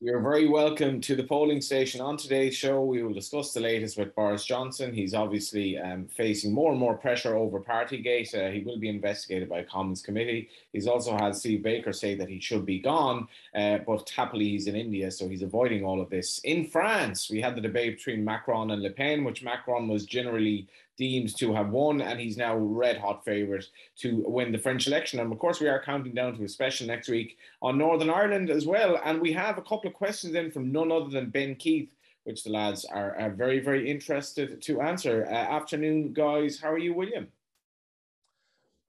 You're very welcome to the polling station. On today's show, we will discuss the latest with Boris Johnson. He's obviously facing more and more pressure over Partygate. He will be investigated by a Commons committee. He's also had Steve Baker say that he should be gone, but happily he's in India, so he's avoiding all of this. In France, we had the debate between Macron and Le Pen, which Macron was generally deemed to have won, and he's now red-hot favourite to win the French election. And of course, we are counting down to a special next week on Northern Ireland as well. And we have a couple of questions in from none other than Ben Keith, which the lads are very, very interested to answer. Afternoon, guys. How are you, William?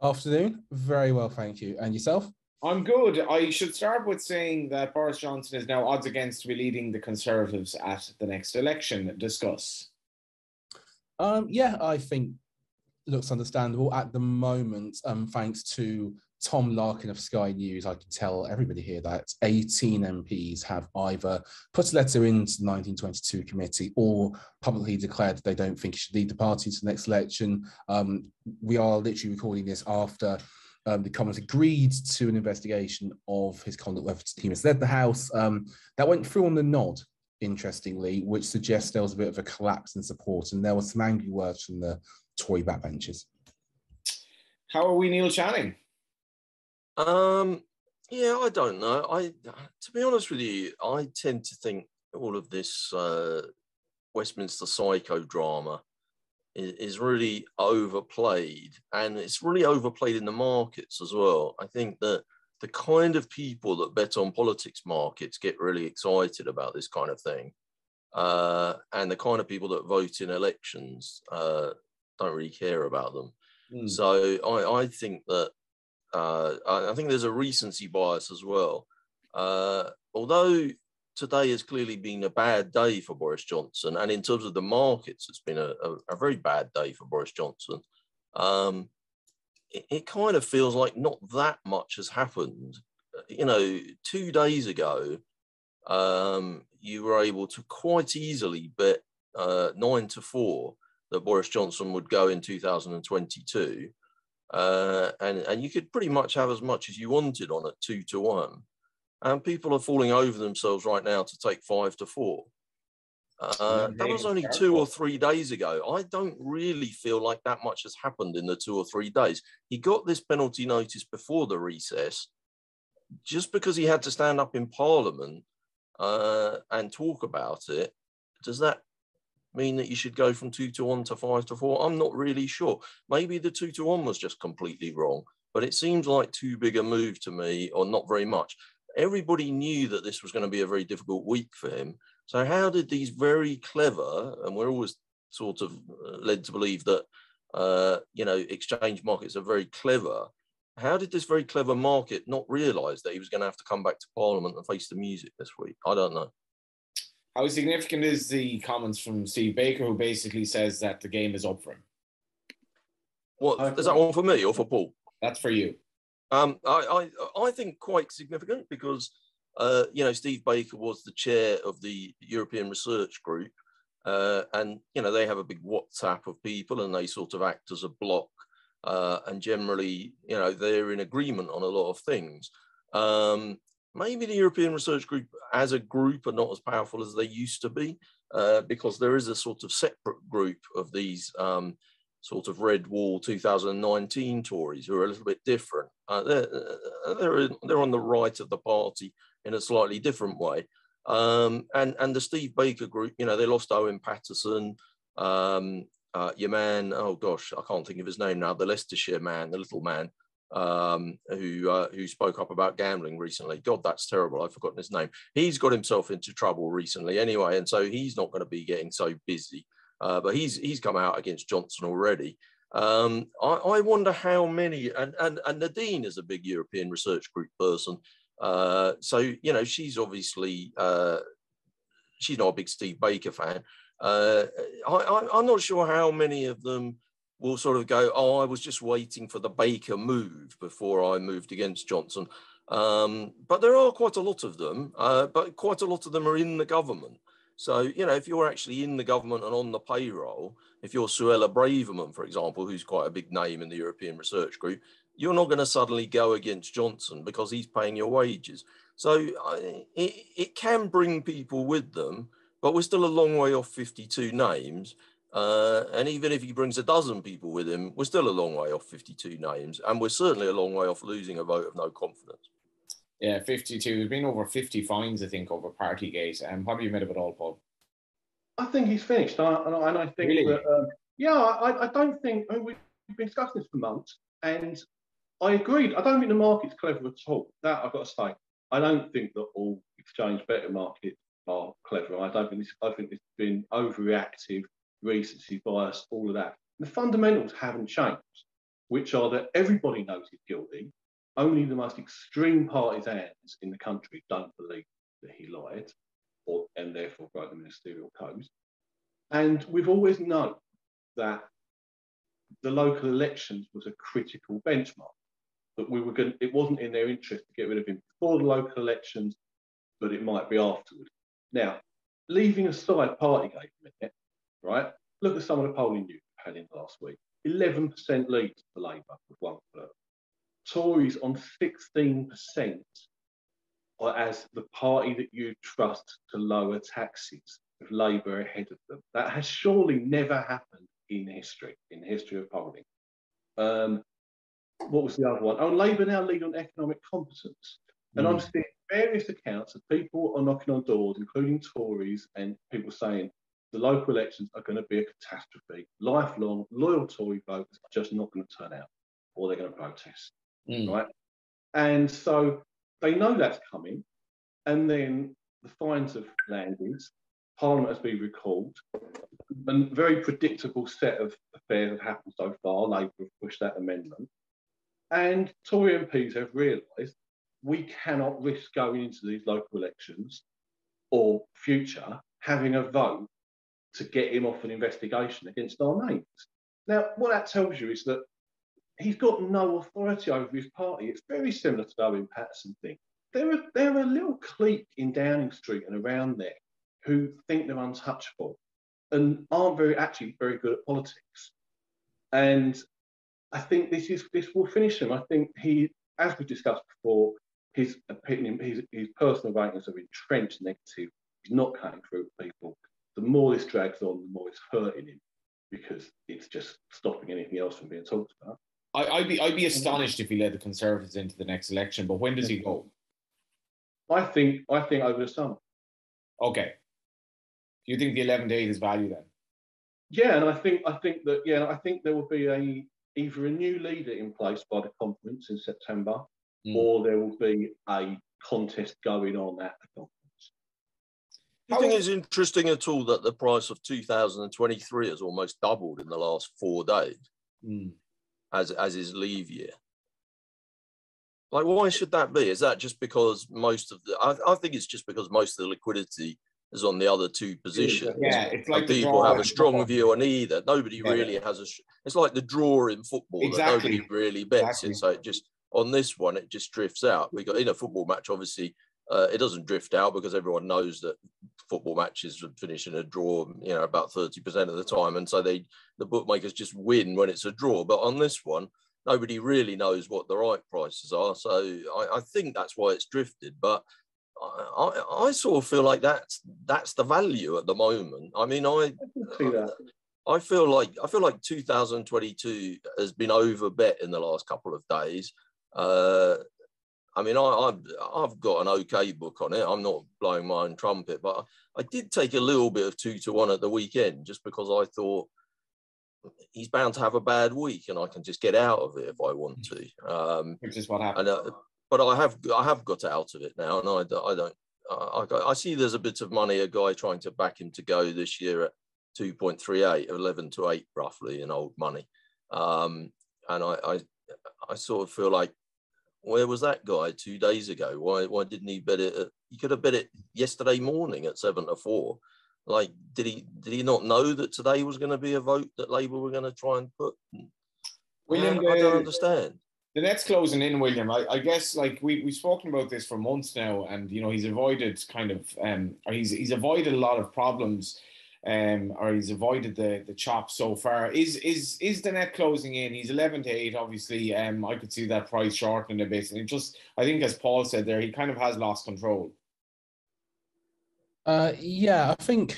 Afternoon. Very well, thank you. And yourself? I'm good. I should start with saying that Boris Johnson is now odds against to be leading the Conservatives at the next election. Discuss. Yeah, I think it looks understandable at the moment, thanks to Tom Larkin of Sky News. I can tell everybody here that 18 MPs have either put a letter into the 1922 committee or publicly declared that they don't think he should lead the party to the next election. We are literally recording this after the Commons agreed to an investigation of his conduct, whether he misled the House. That went through on the nod, interestingly, which suggests there was a bit of a collapse in support, and there were some angry words from the Tory backbenchers. How are we, Neil Channing? Yeah, I don't know. To be honest with you, I tend to think all of this Westminster psychodrama is really overplayed, and it's really overplayed in the markets as well. I think that the kind of people that bet on politics markets get really excited about this kind of thing. And the kind of people that vote in elections don't really care about them. So I think that I think there's a recency bias as well. Although today has clearly been a bad day for Boris Johnson, and in terms of the markets, it's been a very bad day for Boris Johnson. It kind of feels like not that much has happened. 2 days ago, you were able to quite easily bet 9-4 that Boris Johnson would go in 2022. And you could pretty much have as much as you wanted on at 2-1. And people are falling over themselves right now to take 5-4. That was only 2 or 3 days ago. I don't really feel like that much has happened in the 2 or 3 days. He got this penalty notice before the recess. Just because he had to stand up in Parliament and talk about it, does that mean that you should go from 2-1 to 5-4? I'm not really sure. Maybe the 2-1 was just completely wrong, but it seems like too big a move to me, or not very much. Everybody knew that this was going to be a very difficult week for him. So how did these very clever, and we're always sort of led to believe that, exchange markets are very clever. How did this very clever market not realise that he was going to have to come back to Parliament and face the music this week? I don't know. How significant is the comments from Steve Baker, who basically says that the game is up for him? What is that one for me or for Paul? That's for you. I think quite significant because Steve Baker was the chair of the European Research Group, and they have a big WhatsApp of people, and they sort of act as a block, and generally they're in agreement on a lot of things. Maybe the European Research Group as a group are not as powerful as they used to be, because there is a sort of separate group of these sort of Red Wall 2019 Tories who are a little bit different. They're on the right of the party in a slightly different way. And the Steve Baker group, they lost Owen Paterson, your man, oh gosh, I can't think of his name now, the Leicestershire man, the little man, who spoke up about gambling recently. God, that's terrible. I've forgotten his name. He's got himself into trouble recently anyway, and so he's not going to be getting so busy. But he's come out against Johnson already. I wonder how many, and Nadine is a big European Research Group person. So, she's obviously, she's not a big Steve Baker fan. I'm not sure how many of them will sort of go, I was just waiting for the Baker move before I moved against Johnson. But there are quite a lot of them, but quite a lot of them are in the government. So, if you're actually in the government and on the payroll, if you're Suella Braverman, for example, who's quite a big name in the European Research Group, you're not going to suddenly go against Johnson because he's paying your wages. So it can bring people with them, but we're still a long way off 52 names. And even if he brings a dozen people with him, we're still a long way off 52 names. And we're certainly a long way off losing a vote of no confidence. Yeah, 52. There's been over 50 fines, I think, over Partygate. What have you made of it all, Paul? I think he's finished. And I think really? that, I don't think, we've been discussing this for months, and I agreed. I don't think the market's clever at all. That I've got to say. I don't think that all exchange better markets are clever. I think it's been overreactive, recency bias, all of that. The fundamentals haven't changed, which are that everybody knows he's guilty. Only the most extreme partisans in the country don't believe that he lied, and therefore broke the ministerial code. And we've always known that the local elections was a critical benchmark. That it wasn't in their interest to get rid of him before the local elections, but it might be afterwards. Now, leaving aside Partygate a minute, right? Look at some of the polling you had in last week. 11% lead for Labour with one third. Tories on 16% as the party that you trust to lower taxes, with Labour ahead of them. That has surely never happened in the history of polling. What was the other one? Oh, Labour now lead on economic competence. And I'm seeing various accounts of people are knocking on doors, including Tories, and people saying the local elections are going to be a catastrophe. Lifelong, loyal Tory voters are just not going to turn out, or they're going to protest, right? And so they know that's coming. And then the fines have landed. Parliament has been recalled. A very predictable set of affairs have happened so far. Labour have pushed that amendment. And Tory MPs have realised we cannot risk going into these local elections or future having a vote to get him off an investigation against our names. Now, what that tells you is that he's got no authority over his party. It's very similar to the Owen Paterson thing. They're a little clique in Downing Street and around there who think they're untouchable and aren't actually very good at politics. And I think this will finish him. I think he, as we discussed before, his opinion, his personal ratings are entrenched negative. He's not cutting through with people. The more this drags on, the more it's hurting him because it's just stopping anything else from being talked about. I'd be astonished if he led the Conservatives into the next election. But when does he go? I think over the summer. Okay. Do you think the 11 days is value then? Yeah, and I think there will be either a new leader in place by the conference in September, or there will be a contest going on at the conference. Do you think it's interesting at all that the price of 2023 has almost doubled in the last 4 days as his leave year? Like, why should that be? Is that just because I think it's just because most of the liquidity is on the other two positions. Yeah, it's like people have a strong view on either. Nobody really has it's like the draw in football that nobody really bets in. So it just, on this one, it just drifts out. We got in a football match, obviously, it doesn't drift out because everyone knows that football matches finish in a draw, about 30% of the time. And so the bookmakers just win when it's a draw. But on this one, nobody really knows what the right prices are. So I think that's why it's drifted. But I sort of feel like that's the value at the moment. I mean, I feel like 2022 has been overbet in the last couple of days. I mean, I've got an okay book on it. I'm not blowing my own trumpet, but I did take a little bit of 2-1 at the weekend just because I thought he's bound to have a bad week and I can just get out of it if I want to. Which is what happened. But I have got out of it now, and I see there's a bit of money, a guy trying to back him to go this year at 2.38, 11 to 8 roughly in old money, and I sort of feel like, where was that guy 2 days ago? Why didn't he bet it? He could have bet it yesterday morning at 7 to 4. Like, did he not know that today was going to be a vote that Labour were going to try and put? William, I don't understand. The net's closing in, William. I guess, like, we've spoken about this for months now, and he's avoided he's avoided a lot of problems. or he's avoided the chop so far. Is the net closing in? He's 11-8, obviously. I could see that price shortening a bit, and I think, as Paul said there, he kind of has lost control. Yeah, I think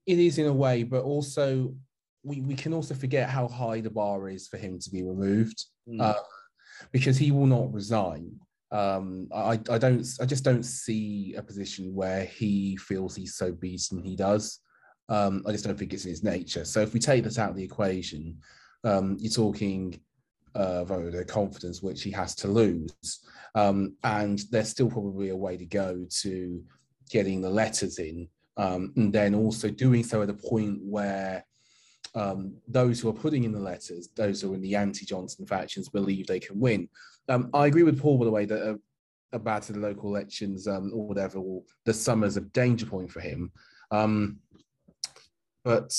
it is in a way, but also we can also forget how high the bar is for him to be removed, because he will not resign. I just don't see a position where he feels he's so beaten he does. I just don't think it's in his nature. So if we take this out of the equation, you're talking voter confidence, which he has to lose. And there's still probably a way to go to getting the letters in, and then also doing so at a point where those who are putting in the letters, those who are in the anti-Johnson factions, believe they can win. I agree with Paul, by the way, that about the local elections or whatever, the summer's a danger point for him. But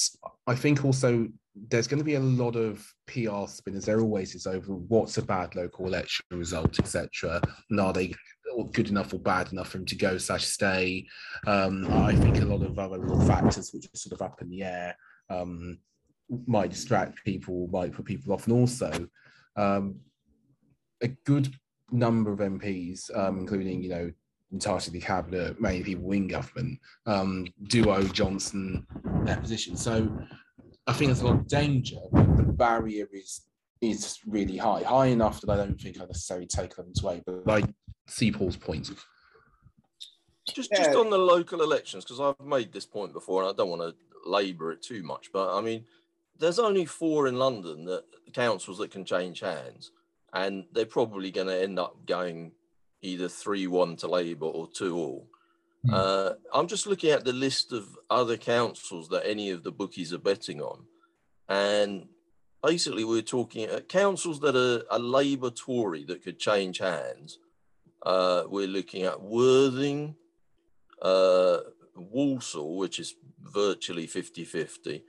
I think also there's going to be a lot of PR spin, as there always is, over what's a bad local election result, etc. And are they good enough or bad enough for him to go / stay? I think a lot of other little factors which are sort of up in the air might distract people, might put people off. And also a good number of MPs, including, entirely the cabinet, many people in government, do owe Johnson their position. So I think there's a lot of danger, but the barrier is really high enough that I don't think I necessarily take them away. But I see Paul's point. Just on the local elections, because I've made this point before, and I don't want to labour it too much, but I mean, there's only 4 in London, councils that can change hands, and they're probably going to end up going either 3-1 to Labour or 2-all. I'm just looking at the list of other councils that any of the bookies are betting on, and basically we're talking councils that are a Labour Tory that could change hands. We're looking at Worthing, Walsall, which is virtually 50-50,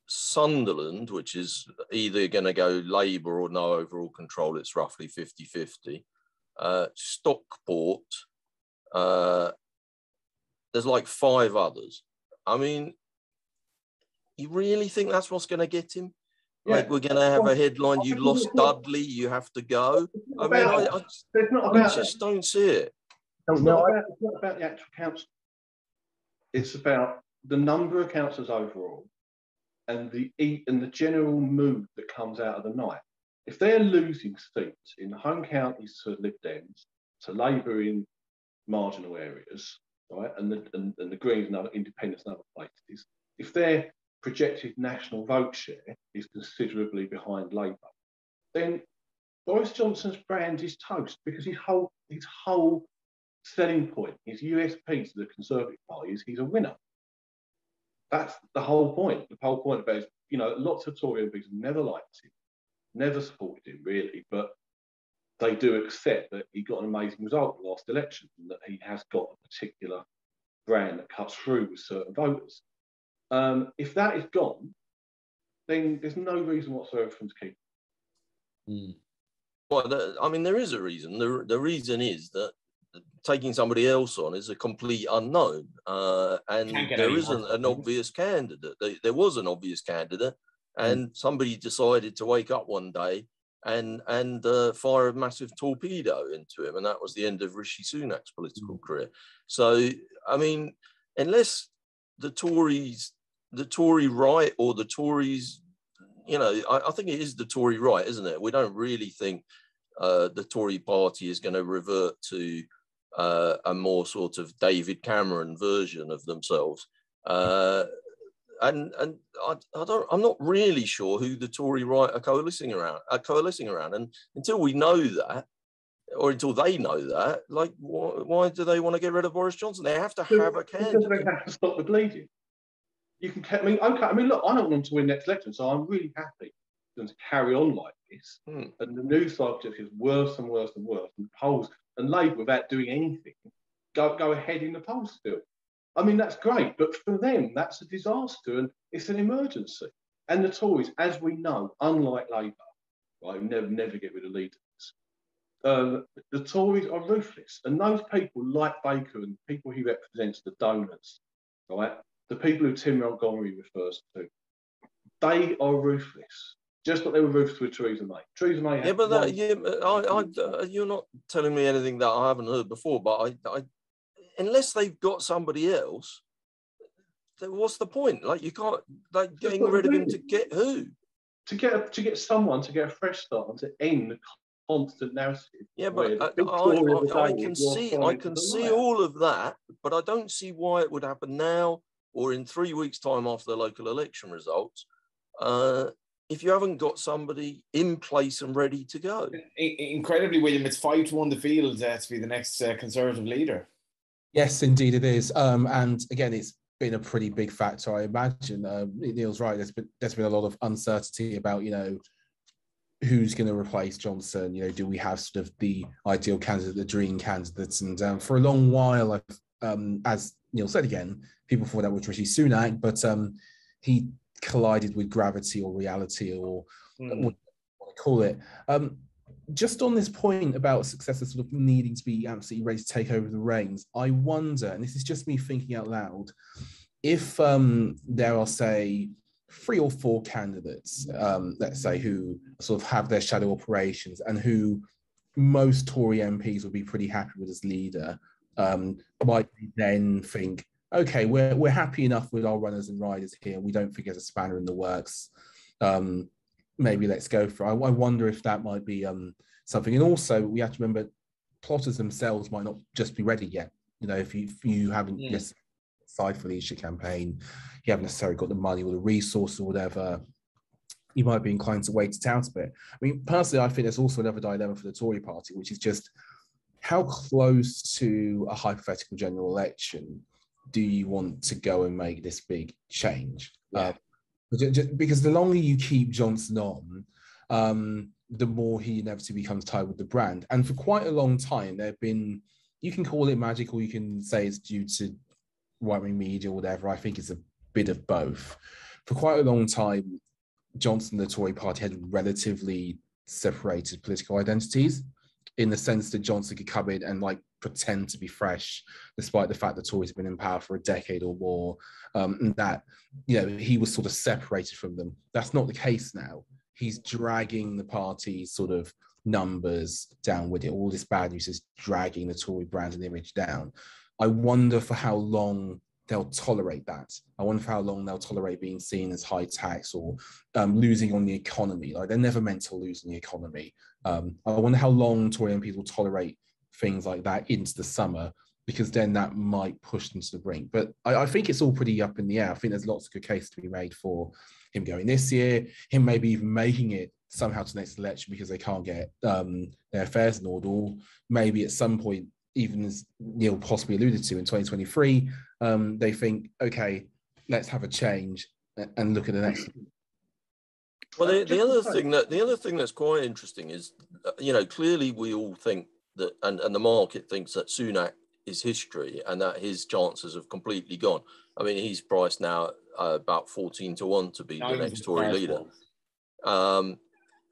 Sunderland, which is either going to go Labour or no overall control, it's roughly 50-50. Stockport, there's like 5 others. I mean, you really think that's what's going to get him? Yeah. Like, we're going to have a headline, you lost Dudley, you have to go. I mean, I just don't see it. It's not about the actual council. It's about the number of councillors overall and the general mood that comes out of the night. If they're losing seats in home counties to Lib Dems, to Labour in marginal areas, right, and the Greens and other independents and other places, if their projected national vote share is considerably behind Labour, then Boris Johnson's brand is toast, because his whole selling point, his USP to the Conservative Party is he's a winner. That's the whole point. The whole point about it is, lots of Tory MPs never liked him, never supported him really, but they do accept that he got an amazing result in the last election and that he has got a particular brand that cuts through with certain voters. If that is gone, then there's no reason whatsoever for him to keep him. Well, I mean, there is a reason. The reason is that taking somebody else on is a complete unknown, and there isn't an obvious candidate. There was an obvious candidate, and somebody decided to wake up one day and fire a massive torpedo into him, and that was the end of Rishi Sunak's political career. So, I mean, unless the Tory right or the Tories, I think it is the Tory right, isn't it? We don't really think the Tory party is going to revert to a more sort of David Cameron version of themselves. And I'm not really sure who the Tory right are coalescing around. And until we know that, or until they know that, like, why do they want to get rid of Boris Johnson? They have to have a candidate. Because they have to stop the bleeding. You can. I mean, okay. I mean, look, I don't want them to win next election, so I'm really happy for them to carry on like this. And the news cycle just gets worse and worse and worse. And polls and Labour, without doing anything, go ahead in the polls still. I mean, that's great, but for them, that's a disaster, and it's an emergency. And the Tories, as we know, unlike Labour, right, never get rid of leaders. the Tories are ruthless, and those people like Baker and the people he represents, the donors, right? The people who Tim Montgomery refers to, they are ruthless. Just like they were ruthless with Theresa May. Theresa May. Yeah, but you're not telling me anything that I haven't heard before. But unless they've got somebody else, then what's the point? Like, you can't, like, getting rid of him to get who? To get someone to get a fresh start and to end the constant narrative. Yeah, but I can see all of that, but I don't see why it would happen now or in 3 weeks' time after the local election results. If you haven't got somebody in place and ready to go. Incredibly, William, it's 5-1 the field to be the next Conservative leader. Yes, indeed it is. And again, it's been a pretty big factor, I imagine. Neil's right. There's been a lot of uncertainty about, who's going to replace Johnson. Do we have sort of the ideal candidate, the dream candidates? And for a long while, as Neil said again, people thought that was Rishi Sunak, but he collided with gravity or reality, or what you call it. Just on this point about successors sort of needing to be absolutely ready to take over the reins, I wonder, and this is just me thinking out loud, if there are, say, 3 or 4 candidates, let's say, who sort of have their shadow operations and who most Tory MPs would be pretty happy with as leader, might then think, okay, we're happy enough with our runners and riders here. We don't think there's a spanner in the works. Maybe let's go for it. I wonder if that might be something. And also, we have to remember, plotters themselves might not just be ready yet. If you haven't just decided for the leadership campaign, you haven't necessarily got the money or the resource or whatever, you might be inclined to wait it out a bit. I mean, personally, I think there's also another dilemma for the Tory party, which is just how close to a hypothetical general election do you want to go and make this big change? Yeah. Because the longer you keep Johnson on, the more he inevitably becomes tied with the brand. And for quite a long time, there have been, you can call it magic or you can say it's due to right-wing media or whatever. I think it's a bit of both. For quite a long time, Johnson and the Tory party had relatively separated political identities, in the sense that Johnson could come in and pretend to be fresh, despite the fact that Tories have been in power for a decade or more, and that, he was sort of separated from them. That's not the case now. He's dragging the party's sort of numbers down with it. All this bad news is dragging the Tory brand and image down. I wonder for how long they'll tolerate that. I wonder for how long they'll tolerate being seen as high tax or losing on the economy. They're never meant to lose on the economy. I wonder how long Tory MPs will tolerate things like that into the summer, because then that might push them to the brink. But I think it's all pretty up in the air. I think there's lots of good case to be made for him going this year, him maybe even making it somehow to the next election because they can't get their affairs in order, or maybe at some point, even as Neil possibly alluded to in 2023, they think, okay, let's have a change and look at the next. Well, the other thing that's quite interesting is, clearly we all think that, and the market thinks that Sunak is history and that his chances have completely gone. I mean, he's priced now about 14-1 to be the next Tory leader.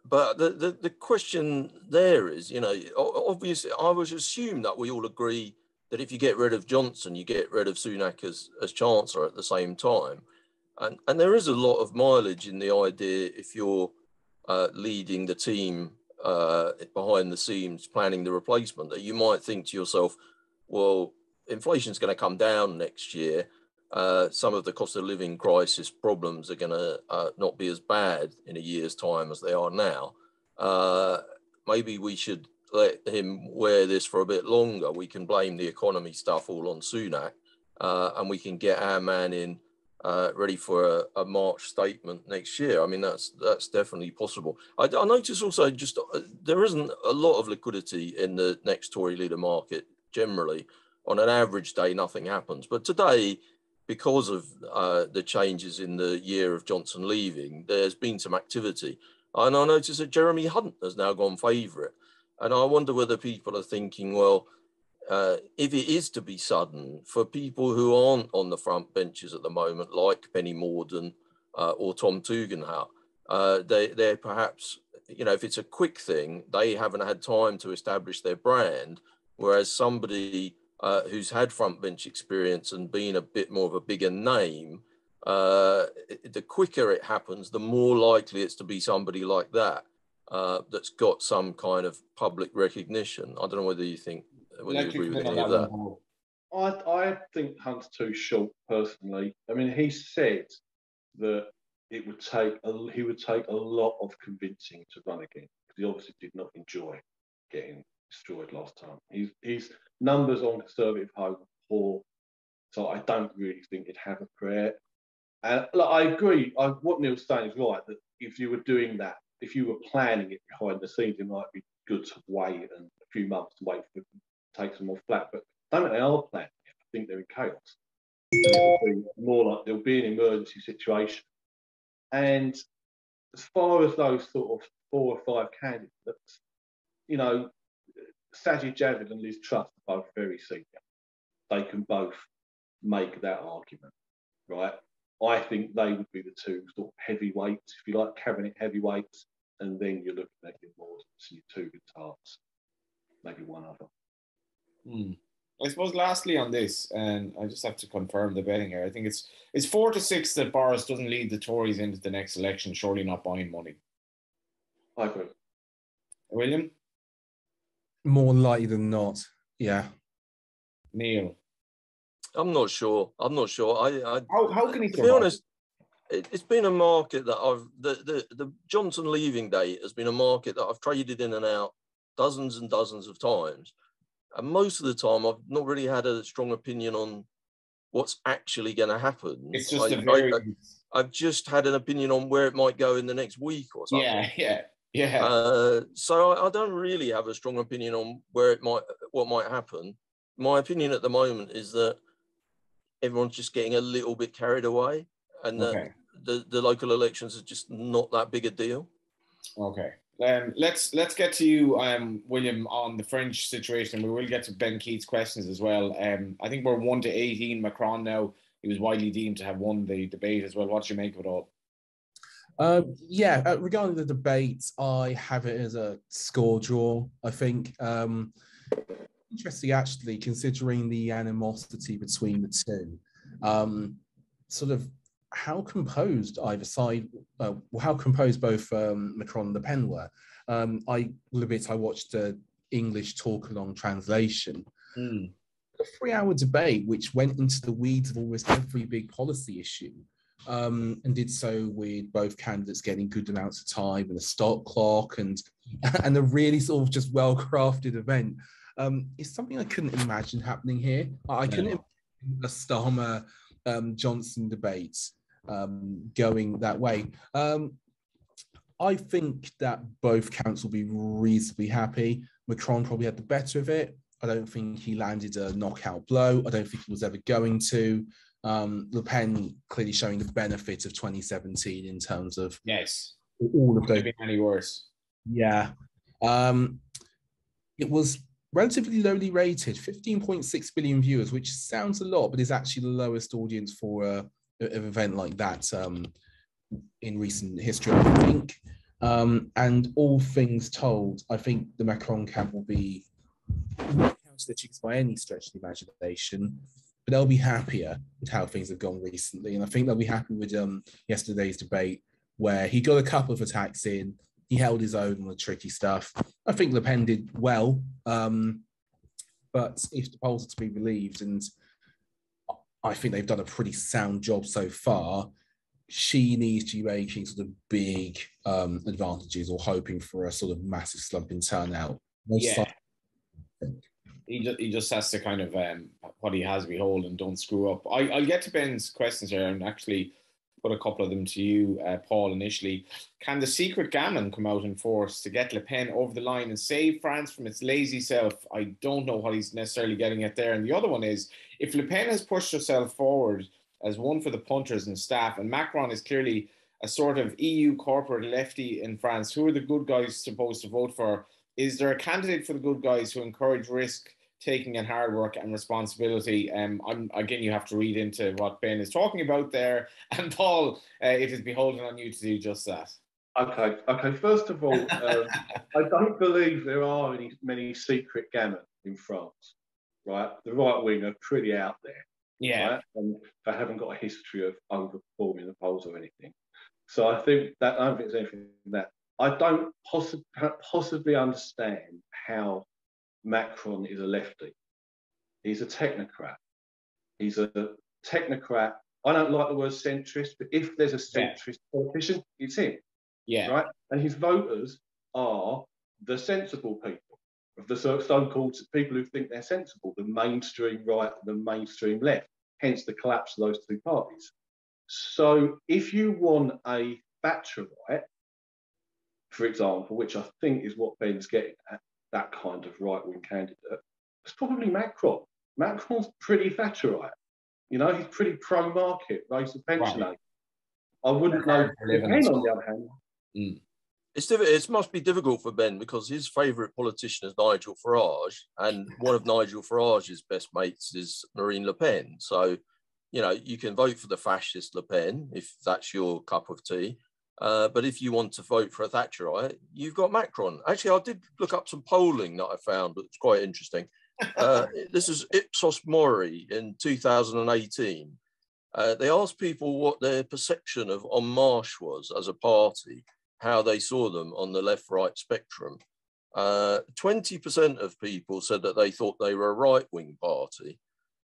But the question there is, obviously, I would assume that we all agree that if you get rid of Johnson, you get rid of Sunak as Chancellor at the same time. And there is a lot of mileage in the idea, if you're leading the team behind the scenes, planning the replacement, that you might think to yourself, well, inflation's going to come down next year. Some of the cost of living crisis problems are going to not be as bad in a year's time as they are now. Maybe we should let him wear this for a bit longer. We can blame the economy stuff all on Sunak, and we can get our man in ready for a March statement next year. I mean, that's definitely possible. I notice also just there isn't a lot of liquidity in the next Tory leader market generally. On an average day, nothing happens. But today, because of the changes in the year of Johnson leaving, there's been some activity. And I notice that Jeremy Hunt has now gone favourite. And I wonder whether people are thinking, well, if it is to be sudden, for people who aren't on the front benches at the moment, like Penny Mordaunt or Tom Tugendhat, they're perhaps, you know, if it's a quick thing, they haven't had time to establish their brand, whereas somebody who's had front bench experience and been a bit more of a bigger name, the quicker it happens, the more likely it's to be somebody like that that's got some kind of public recognition. I don't know whether you think, whether you agree with any of that. I think Hunt's too short, personally. I mean, he said that it would take he would take a lot of convincing to run again, because he obviously did not enjoy getting destroyed last time. His numbers on Conservative Home were poor, so I don't really think he'd have a prayer. And look, I agree. What Neil's saying is right, that if you were doing that, if you were planning it behind the scenes, it might be good to wait and a few months to wait for it to take some more flat. But I don't think they are planning it. I think they're in chaos. And it will be more like there'll be an emergency situation. And as far as those sort of 4 or 5 candidates, you know, Sajid Javid and Liz Truss are both very senior. They can both make that argument, right? I think they would be the two sort of heavyweights, if you like, cabinet heavyweights, and then you're looking at your Mordauns and your 2 Guitars, maybe one other. I suppose lastly on this, and I just have to confirm the betting here, I think it's 4-6 that Boris doesn't lead the Tories into the next election, surely not buying money. I agree. William? More likely than not, yeah. Neil? I'm not sure. How can he survive? To be honest, it's been a market that the Johnson leaving date has been a market that I've traded in and out dozens and dozens of times. And most of the time, I've not really had a strong opinion on what's actually going to happen. It's just I've just had an opinion on where it might go in the next week or something. Yeah. So I don't really have a strong opinion on what might happen. My opinion at the moment is that everyone's just getting a little bit carried away, and that the local elections are just not that big a deal. Okay. Let's get to you, William, on the French situation. We will get to Ben Keith's questions as well. I think we're 1-18 Macron now. He was widely deemed to have won the debate as well. What do you make of it all? Regarding the debate, I have it as a score draw, I think. Interesting, actually, considering the animosity between the two. Sort of how composed either side, how composed both Macron and Le Pen were. I watched the English talk-along translation. A 3-hour debate which went into the weeds of almost every big policy issue, and did so with both candidates getting good amounts of time and a stop clock and a really sort of just well-crafted event. It's something I couldn't imagine happening here. I couldn't imagine a Starmer Johnson debate going that way. I think that both camps will be reasonably happy. Macron probably had the better of it. I don't think he landed a knockout blow. I don't think he was ever going to. Le Pen clearly showing the benefit of 2017 in terms of all of those. Could be any worse. Yeah. It was relatively lowly rated, 15.6 billion viewers, which sounds a lot, but is actually the lowest audience for an event like that in recent history, I think. And all things told, I think the Macron camp will be not counting the cheeks by any stretch of the imagination, but they'll be happier with how things have gone recently. And I think they'll be happy with yesterday's debate, where he got a couple of attacks in, he held his own on the tricky stuff. I think Le Pen did well, but if the polls are to be believed, and I think they've done a pretty sound job so far, she needs to be making sort of big advantages or hoping for a sort of massive slump in turnout. He just has to kind of what he has behold and don't screw up. I'll get to Ben's questions here and actually put a couple of them to you, Paul, initially. Can the secret gammon come out in force to get Le Pen over the line and save France from its lazy self? I don't know what he's necessarily getting at there. And the other one is, if Le Pen has pushed herself forward as one for the punters and staff, and Macron is clearly a sort of EU corporate lefty in France, who are the good guys supposed to vote for? Is there a candidate for the good guys who encourage risk taking and hard work and responsibility? Again, you have to read into what Ben is talking about there. And Paul, it is beholden on you to do just that. Okay. First of all, I don't believe there are many secret gammon in France, right? The right wing are pretty out there, Yeah. right? And they haven't got a history of overperforming the polls or anything. So I don't think there's anything in that. I don't possibly understand how Macron is a lefty. He's a technocrat. He's a technocrat. I don't like the word centrist, but if there's a centrist politician, it's him. Yeah. Right? And his voters are the sensible people, of the so-called people who think they're sensible, the mainstream right and the mainstream left, hence the collapse of those two parties. So if you want a Thatcherite, for example, which I think is what Ben's getting at, that kind of right-wing candidate, it's probably Macron. Macron's pretty Thatcherite. You know, he's pretty pro-market, raise the pension age. I wouldn't know. Ben, on the other hand. It must be difficult for Ben because his favourite politician is Nigel Farage, and one of Nigel Farage's best mates is Marine Le Pen. So, you know, you can vote for the fascist Le Pen if that's your cup of tea. But if you want to vote for a Thatcherite, you've got Macron. Actually, I did look up some polling that I found that's quite interesting. This is Ipsos Mori in 2018. They asked people what their perception of En Marche was as a party, how they saw them on the left-right spectrum. 20% of people said that they thought they were a right-wing party.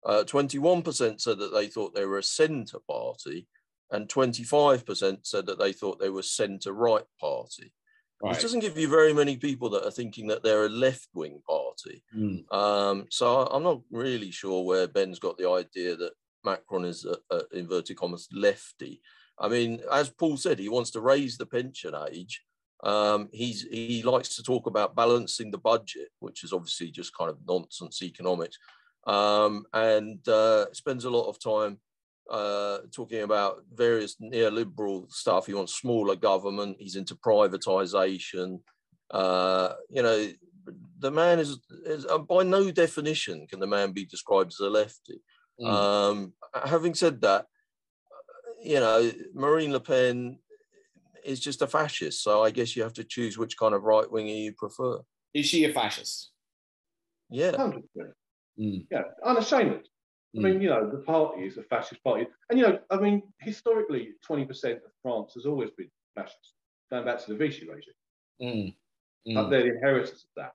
21% said that they thought they were a centre party. And 25% said that they thought they were centre-right party. Right. Which doesn't give you very many people that are thinking that they're a left-wing party. So I'm not really sure where Ben's got the idea that Macron is a inverted commas lefty. I mean, as Paul said, he wants to raise the pension age. He likes to talk about balancing the budget, which is obviously just kind of nonsense economics, and spends a lot of time talking about various neoliberal stuff. He wants smaller government. He's into privatization. You know, the man is by no definition can the man be described as a lefty. Having said that, you know, Marine Le Pen is just a fascist. So I guess you have to choose which kind of right winger you prefer. Is she a fascist? Yeah. 100%. Yeah, unashamed. I mean, you know, the party is a fascist party. And, you know, I mean, historically, 20% of France has always been fascist, going back to the Vichy regime. They're the inheritors of that.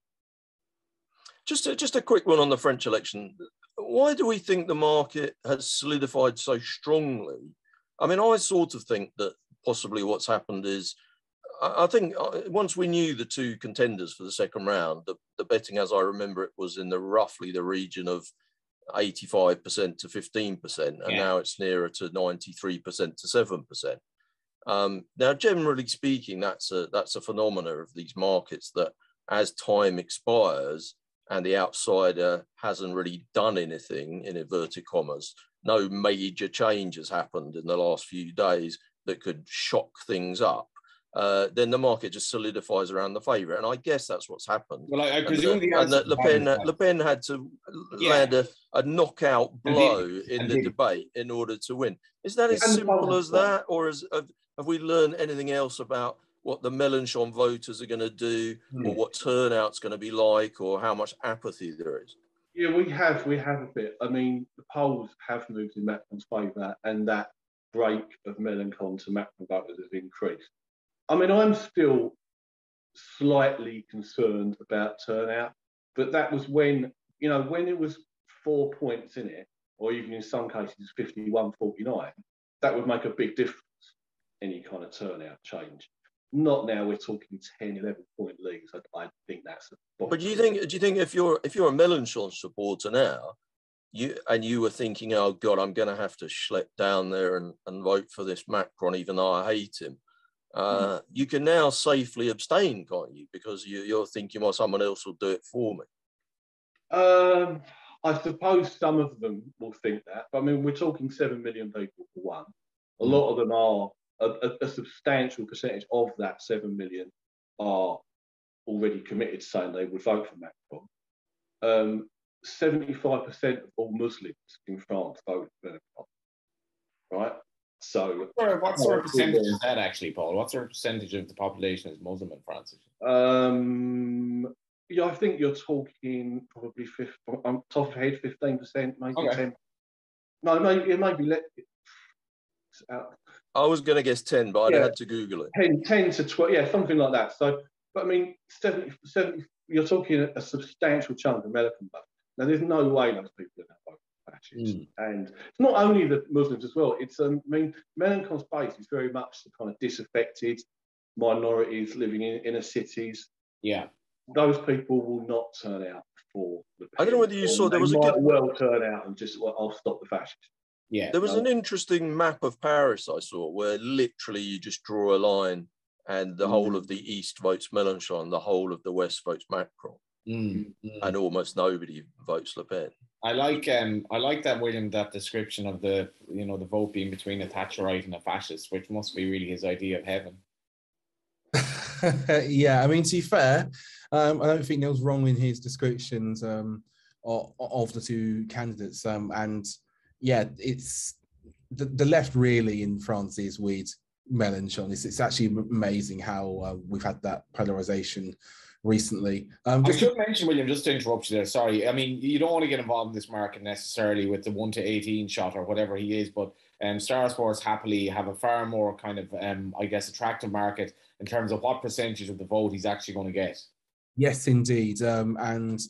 Just a quick one on the French election. Why do we think the market has solidified so strongly? I mean, I sort of think that possibly what's happened is, I think once we knew the two contenders for the second round, the betting, as I remember it, was in roughly the region of 85% to 15%, and now it's nearer to 93% to 7%. Now, generally speaking, that's a phenomena of these markets that as time expires and the outsider hasn't really done anything, in inverted commas, no major change has happened in the last few days that could shock things up, then the market just solidifies around the favourite. And I guess that's what's happened. Well, I presume Le Pen had to land a knockout blow in the debate in order to win. Is that as simple as that? Or have we learned anything else about what the Mélenchon voters are going to do, or what turnout's going to be like, or how much apathy there is? Yeah, we have a bit. I mean, the polls have moved in Macron's favour, and that break of Mélenchon to Macron voters has increased. I mean, I'm still slightly concerned about turnout, but that was when it was 4 points in it, or even in some cases 51-49, that would make a big difference, any kind of turnout change. Not now, we're talking 10, 11-point leagues. I think that's a... But do you think if you're a Mélenchon supporter now, you were thinking, oh God, I'm going to have to schlep down there and vote for this Macron, even though I hate him. You can now safely abstain, can't you? Because you're thinking, well, someone else will do it for me. I suppose some of them will think that. But I mean, we're talking 7 million people for one. A lot of them are, a substantial percentage of that 7 million are already committed to saying they would vote for Macron. 75% of all Muslims in France vote for Macron, right? So, what sort of percentage is that actually, Paul? What sort of percentage of the population is Muslim in France? Yeah, I think you're talking probably top of head 15%, maybe 10. No, maybe it may be less. I was going to guess 10, but I'd had to Google it. 10 to 12, yeah, something like that. So, but I mean, 70, you're talking a substantial chunk of American vote. Now, there's no way those people are going to vote fascists. And it's not only the Muslims as well. It's, I mean, Melanchon's base is very much the kind of disaffected minorities living in inner cities. Yeah. Those people will not turn out for the I don't know whether you saw, there was a good... well turn out and just, well, I'll stop the fascists. Yeah. There was an interesting map of Paris I saw where literally you just draw a line and the whole of the East votes Mélenchon, the whole of the West votes Macron. And almost nobody votes Le Pen. I like that, William, that description of the vote being between a Thatcherite and a fascist, which must be really his idea of heaven. Yeah, I mean, to be fair, I don't think there was wrong in his descriptions of the two candidates. And yeah, it's the left really in France is with Mélenchon. It's actually amazing how we've had that polarization recently. I should mention, William, just to interrupt you there, sorry. I mean, you don't want to get involved in this market necessarily with the 1 to 18 shot or whatever he is, but Star Sports happily have a far more kind of, I guess, attractive market in terms of what percentage of the vote he's actually going to get. Yes, indeed. And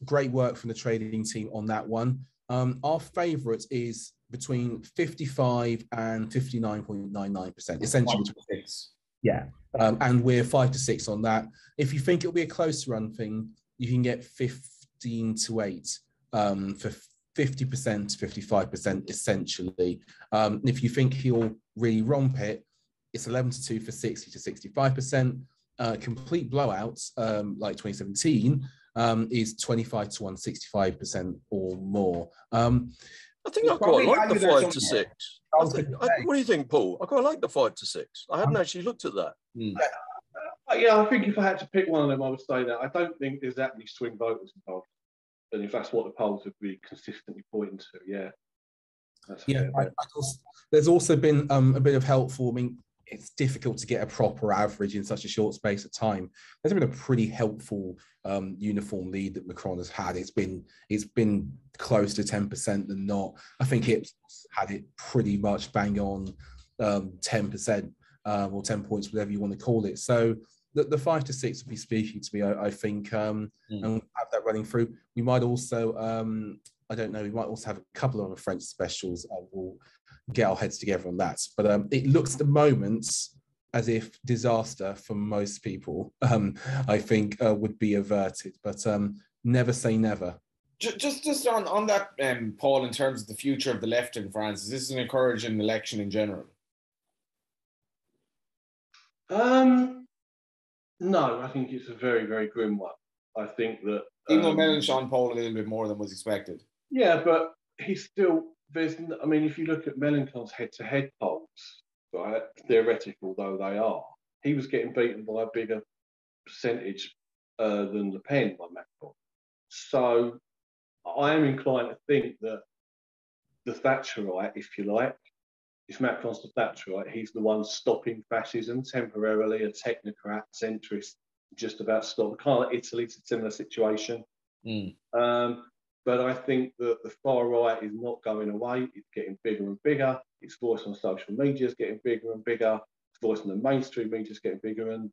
great work from the trading team on that one. Our favourite is between 55 and 59.99%, essentially. 5 to 6. Yeah. And we're 5 to 6 on that. If you think it'll be a close run thing, you can get 15 to 8 for 50% to 55%, essentially. If you think he'll really romp it, it's 11 to 2 for 60 to 65%. Complete blowouts, like 2017, is 25 to 1, 65% or more. I think I quite like the 5 to 6. What do you think, Paul? I quite like the 5 to 6. I hadn't actually looked at that. Yeah, I think if I had to pick one of them, I would say that. I don't think there's that many swing voters involved. And if that's what the polls would be consistently pointing to, yeah. There's also been a bit of helpful. I mean, it's difficult to get a proper average in such a short space of time. There's been a pretty helpful uniform lead that Macron has had. It's been close to 10% than not. I think it's had it pretty much bang on 10% or 10 points, whatever you want to call it. So the 5 to 6 would be speaking to me, I think, and have that running through. We might also, I don't know, we might also have a couple of French specials. We'll get our heads together on that. But it looks at the moment as if disaster for most people, I think, would be averted. But never say never. Just on that, Paul, in terms of the future of the left in France, is this an encouraging election in general? No, I think it's a very, very grim one. I think that... Even though Mélenchon polled a little bit more than was expected. Yeah, but he's still... I mean, if you look at Mélenchon's head-to-head polls, right, theoretical though they are, he was getting beaten by a bigger percentage than Le Pen by Macron. So I am inclined to think that the Thatcherite, if you like, if Macron's the Thatcherite, he's the one stopping fascism temporarily, a technocrat, centrist, just about stop. Kind of like Italy's a similar situation. But I think that the far right is not going away. It's getting bigger and bigger. Its voice on social media is getting bigger and bigger. Its voice on the mainstream media is getting bigger. And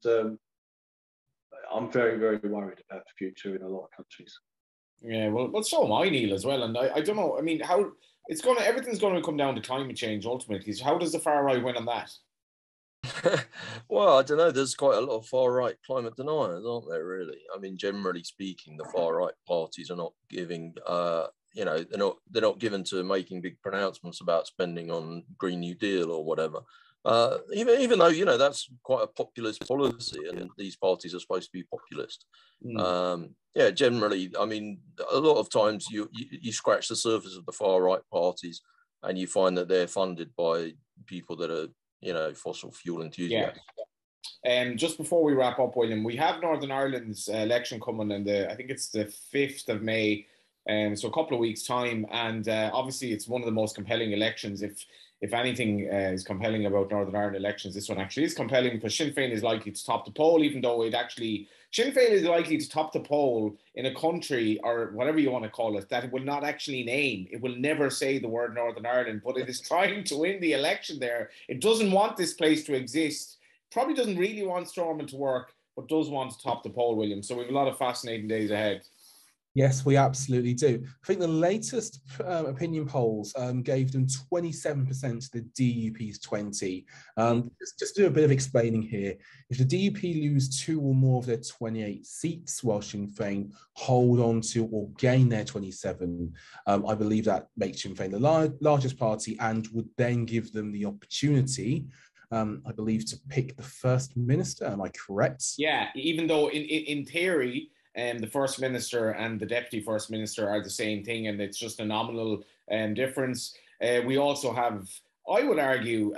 I'm very, very worried about the future in a lot of countries. Yeah, well, so am I, Neil, as well. And I don't know. I mean, how everything's going to come down to climate change ultimately. So how does the far right win on that? Well, I don't know. There's quite a lot of far right climate deniers, aren't there? Really, I mean, generally speaking, the far right parties are not giving. They're not given to making big pronouncements about spending on Green New Deal or whatever. Even though that's quite a populist policy, and these parties are supposed to be populist. Generally, I mean, a lot of times you scratch the surface of the far right parties, and you find that they're funded by people that are fossil fuel enthusiasts. Yeah. Just before we wrap up, William, we have Northern Ireland's election coming I think it's the 5th of May, so a couple of weeks' time, and obviously it's one of the most compelling elections. if anything is compelling about Northern Ireland elections, this one actually is compelling, because Sinn Féin is likely to top the poll, even though Sinn Féin is likely to top the poll in a country, or whatever you want to call it, that it will not actually name. It will never say the word Northern Ireland, but it is trying to win the election there. It doesn't want this place to exist. Probably doesn't really want Stormont to work, but does want to top the poll, William. So we have a lot of fascinating days ahead. Yes, we absolutely do. I think the latest opinion polls gave them 27% to the DUP's 20. Just do a bit of explaining here. If the DUP lose 2 or more of their 28 seats, while Sinn Féin hold on to or gain their 27, I believe that makes Sinn Féin the largest party and would then give them the opportunity, I believe, to pick the First Minister. Am I correct? Yeah, even though in theory, the First Minister and the Deputy First Minister are the same thing, and it's just a nominal difference. We also have, I would argue,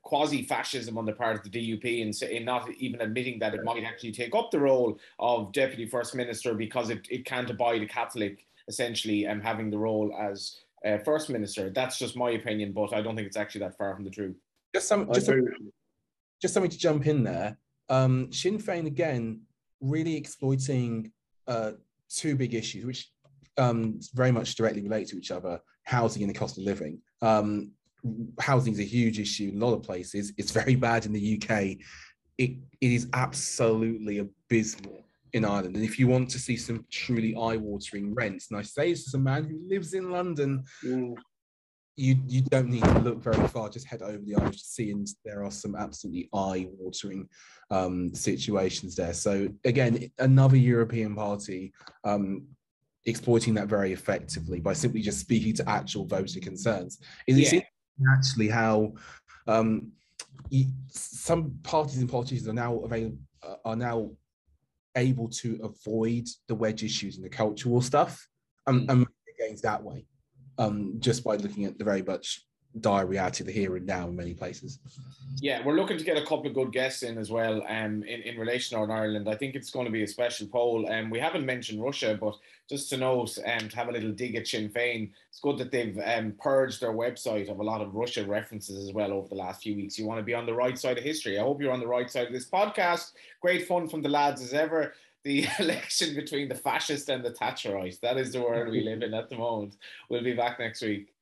quasi-fascism on the part of the DUP in not even admitting that it might actually take up the role of Deputy First Minister, because it can't abide a Catholic, essentially, having the role as First Minister. That's just my opinion, but I don't think it's actually that far from the truth. Just something to jump in there. Sinn Féin, again, really exploiting 2 big issues, which very much directly relate to each other: housing and the cost of living. Housing is a huge issue in a lot of places. It's very bad in the UK. It is absolutely abysmal in Ireland. And if you want to see some truly eye-watering rents, and I say this as a man who lives in London, you don't need to look very far. Just head over the Irish Sea, and there are some absolutely eye-watering situations there. So again, another European party exploiting that very effectively by simply just speaking to actual voter concerns. It's actually how some parties and politicians are now able to avoid the wedge issues and the cultural stuff and make gains that way. Just by looking at the very much dire reality of the here and now in many places. Yeah, we're looking to get a couple of good guests in as well in relation to Northern Ireland. I think it's going to be a special poll. We haven't mentioned Russia, but just to note, to have a little dig at Sinn Féin, it's good that they've purged their website of a lot of Russia references as well over the last few weeks. You want to be on the right side of history. I hope you're on the right side of this podcast. Great fun from the lads as ever. The election between the fascist and the Thatcherite. That is the world we live in at the moment. We'll be back next week.